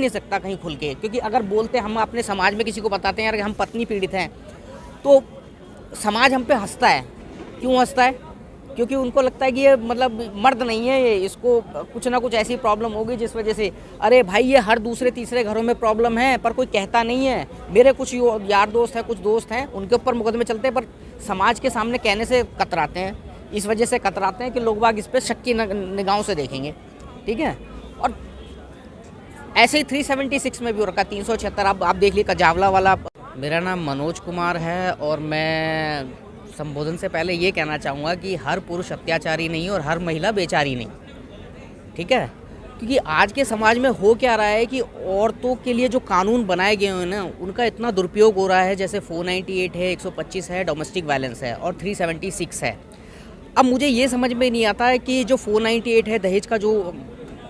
नहीं सकता कहीं खुल के, क्योंकि अगर बोलते हम अपने समाज में किसी को बताते हैं यार हम पत्नी पीड़ित हैं, तो समाज हम पे हंसता है। क्यों हंसता है? क्योंकि उनको लगता है कि ये मतलब मर्द नहीं है, ये इसको कुछ ना कुछ ऐसी प्रॉब्लम होगी जिस वजह से। अरे भाई, ये हर दूसरे तीसरे घरों में प्रॉब्लम है पर कोई कहता नहीं है। मेरे कुछ यार दोस्त हैं, कुछ दोस्त हैं, उनके ऊपर मुकदमे चलते हैं पर समाज के सामने कहने से कतराते हैं। इस वजह से कतराते हैं कि लोग बाग इस पर शक की निगाहों से देखेंगे। ठीक है। और ऐसे ही 376 में भी हो रखा, 376 आप देख लीजिए, कजावला वाला। मेरा नाम मनोज कुमार है और मैं संबोधन से पहले ये कहना चाहूँगा कि हर पुरुष अत्याचारी नहीं और हर महिला बेचारी नहीं। ठीक है। क्योंकि आज के समाज में हो क्या रहा है कि औरतों के लिए जो कानून बनाए गए हैं ना, उनका इतना दुरुपयोग हो रहा है। जैसे 498 है, 125 है, डोमेस्टिक वायलेंस है और 376 है। अब मुझे ये समझ में नहीं आता है कि जो 498 है, दहेज का जो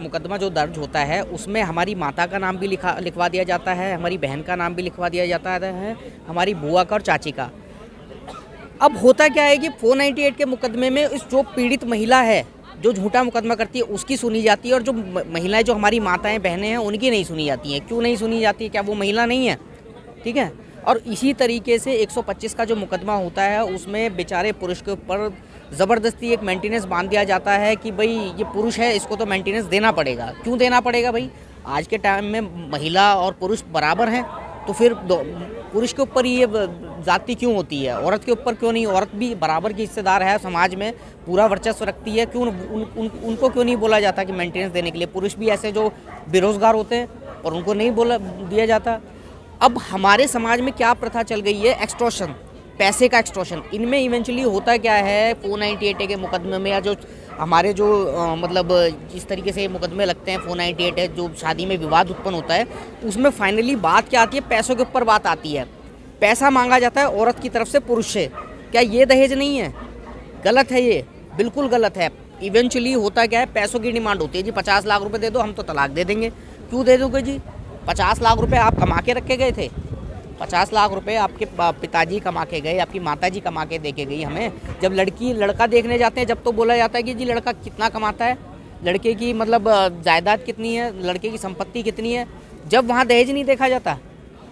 मुकदमा जो दर्ज होता है, उसमें हमारी माता का नाम भी लिखवा दिया जाता है, हमारी बहन का नाम भी लिखवा दिया जाता है, हमारी बुआ का और चाची का। अब होता क्या है कि 498 के मुकदमे में इस जो पीड़ित महिला है, जो झूठा मुकदमा करती है, उसकी सुनी जाती है, और जो महिलाएं, जो हमारी माताएं बहनें हैं, उनकी नहीं सुनी जाती हैं। क्यों नहीं सुनी जाती है? क्या वो महिला नहीं है? ठीक है। और इसी तरीके से 125 का जो मुकदमा होता है, उसमें बेचारे पुरुष के ऊपर ज़बरदस्ती एक मेंटेनेंस बांध दिया जाता है कि भाई ये पुरुष है, इसको तो मेंटेनेंस देना पड़ेगा। क्यों देना पड़ेगा भाई? आज के टाइम में महिला और पुरुष बराबर हैं, तो फिर पुरुष के ऊपर ही ये जाति क्यों होती है? औरत के ऊपर क्यों नहीं? औरत भी बराबर की हिस्सेदार है, समाज में पूरा वर्चस्व रखती है। क्यों उनको क्यों नहीं बोला जाता कि मेंटेनेंस देने के लिए? पुरुष भी ऐसे जो बेरोजगार होते हैं और उनको नहीं बोला दिया जाता। अब हमारे समाज में क्या प्रथा चल गई है? एक्सटॉर्शन, पैसे का एक्सटॉर्शन। इनमें इवेंचुअली होता क्या है, 498 के मुकदमे में, या जो हमारे जो मतलब जिस तरीके से मुकदमे लगते हैं, 498 है, जो शादी में विवाद उत्पन्न होता है, उसमें फाइनली बात क्या आती है? पैसों के ऊपर बात आती है। पैसा मांगा जाता है औरत की तरफ से पुरुष से। क्या ये दहेज नहीं है? गलत है, ये बिल्कुल गलत है। इवेंचुअली होता क्या है, पैसों की डिमांड होती है। जी 50 लाख रुपए दे दो, हम तो तलाक दे देंगे। क्यों दे दोगे जी? 50 लाख रुपए आप कमा के रखे गए थे? 50 लाख रुपए आपके पिताजी कमा के गए, आपकी माताजी कमा के दे के गई हमें। जब लड़का देखने जाते हैं, जब तो बोला जाता है कि जी लड़का कितना कमाता है, लड़के की मतलब जायदाद कितनी है, लड़के की संपत्ति कितनी है, जब वहाँ दहेज नहीं देखा जाता।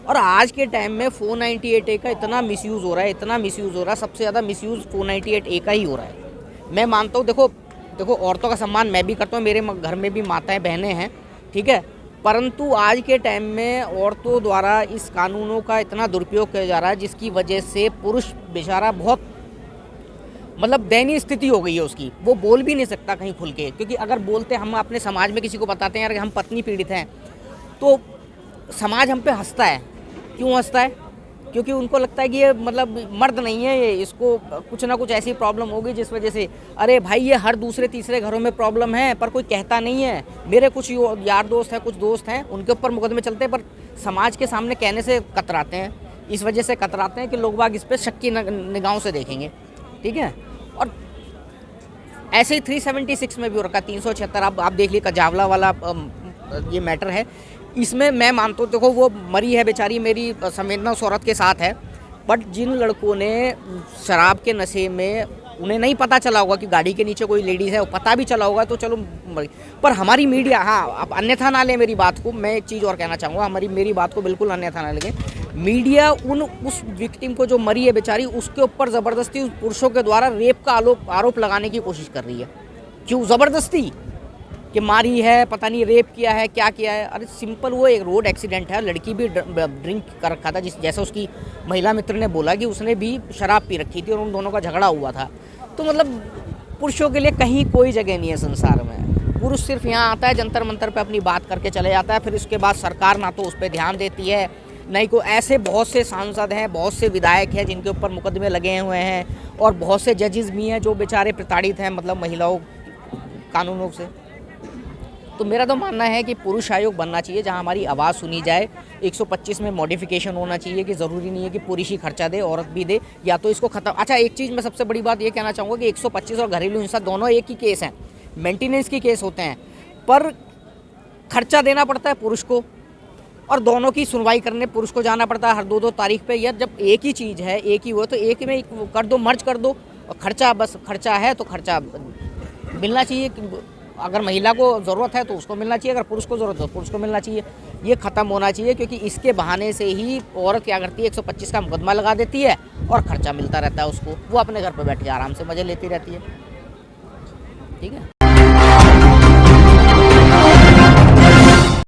और आज के टाइम में 498 का इतना मिसयूज़ हो रहा है, इतना मिसयूज़ हो रहा है। सबसे ज़्यादा मिसयूज़ 498 का ही हो रहा है। मैं मानता हूँ, देखो औरतों का सम्मान मैं भी करता हूँ, मेरे घर में भी माताएं बहनें हैं, ठीक है। परंतु आज के टाइम में औरतों द्वारा इस कानूनों का इतना दुरुपयोग किया जा रहा है, जिसकी वजह से पुरुष बेचारा बहुत मतलब दयनीय स्थिति हो गई है उसकी। वो बोल भी नहीं सकता कहीं खुल के, क्योंकि अगर बोलते हम अपने समाज में किसी को बताते हैं यार हम पत्नी पीड़ित हैं, तो समाज हम पे हंसता है। क्यों हंसता है? क्योंकि उनको लगता है कि ये मतलब मर्द नहीं है, ये इसको कुछ ना कुछ ऐसी प्रॉब्लम होगी जिस वजह से। अरे भाई, ये हर दूसरे तीसरे घरों में प्रॉब्लम है पर कोई कहता नहीं है। मेरे कुछ यार दोस्त हैं, कुछ दोस्त हैं, उनके ऊपर मुकदमे चलते हैं पर समाज के सामने कहने से कतराते हैं। इस वजह से कतराते हैं कि लोग बाग इस पर शक की निगाहों से देखेंगे। ठीक है। और ऐसे ही 376 में भी हो रखा, 376 आप देख लीजिए, कजावला वाला ये मैटर है। इसमें मैं मानता हूँ, देखो वो मरी है बेचारी, मेरी संवेदना उस औरत के साथ है। बट जिन लड़कों ने शराब के नशे में, उन्हें नहीं पता चला होगा कि गाड़ी के नीचे कोई लेडीज़ है, वो पता भी चला होगा तो चलो मरी। पर हमारी मीडिया, हाँ आप अन्यथा ना लें मेरी बात को, मैं एक चीज़ और कहना चाहूँगा, मेरी बात को बिल्कुल अन्यथा ना लगे। मीडिया उस विक्टिम को जो मरी है बेचारी, उसके ऊपर ज़बरदस्ती उस पुरुषों के द्वारा रेप का आरोप लगाने की कोशिश कर रही है। क्यों ज़बरदस्ती? कि मारी है, पता नहीं रेप किया है, क्या किया है। अरे सिंपल, वो एक रोड एक्सीडेंट है। लड़की भी ड्रिंक कर रखा था, जैसे उसकी महिला मित्र ने बोला कि उसने भी शराब पी रखी थी और उन दोनों का झगड़ा हुआ था। तो मतलब पुरुषों के लिए कहीं कोई जगह नहीं है संसार में। पुरुष सिर्फ यहाँ आता है, जंतर मंतर पे अपनी बात करके चले जाता है, फिर उसके बाद सरकार ना तो उस पर ध्यान देती है, नहीं को। ऐसे बहुत से सांसद हैं, बहुत से विधायक हैं जिनके ऊपर मुकदमे लगे हुए हैं, और बहुत से जजेस भी हैं जो बेचारे प्रताड़ित हैं मतलब महिलाओं कानूनों से। तो मेरा तो मानना है कि पुरुष आयोग बनना चाहिए जहां हमारी आवाज़ सुनी जाए। 125 में मॉडिफिकेशन होना चाहिए कि ज़रूरी नहीं है कि पुरुष ही खर्चा दे, औरत भी दे, या तो इसको खत्म। अच्छा, एक चीज़ मैं सबसे बड़ी बात ये कहना चाहूँगा कि 125 और घरेलू हिंसा दोनों एक ही केस हैं, मेंटेनेंस की केस होते हैं, पर खर्चा देना पड़ता है पुरुष को, और दोनों की सुनवाई करने पुरुष को जाना पड़ता है हर 2-2 तारीख पे। यार जब एक ही चीज़ है, एक ही हो, तो एक में कर दो, मर्ज कर दो। और खर्चा, बस खर्चा है तो खर्चा मिलना चाहिए। अगर महिला को ज़रूरत है तो उसको मिलना चाहिए, अगर पुरुष को ज़रूरत है तो पुरुष को मिलना चाहिए। ये ख़त्म होना चाहिए, क्योंकि इसके बहाने से ही औरत क्या करती है, 125 का मुकदमा लगा देती है और ख़र्चा मिलता रहता है उसको, वो अपने घर पर बैठ के आराम से मज़े लेती रहती है। ठीक है।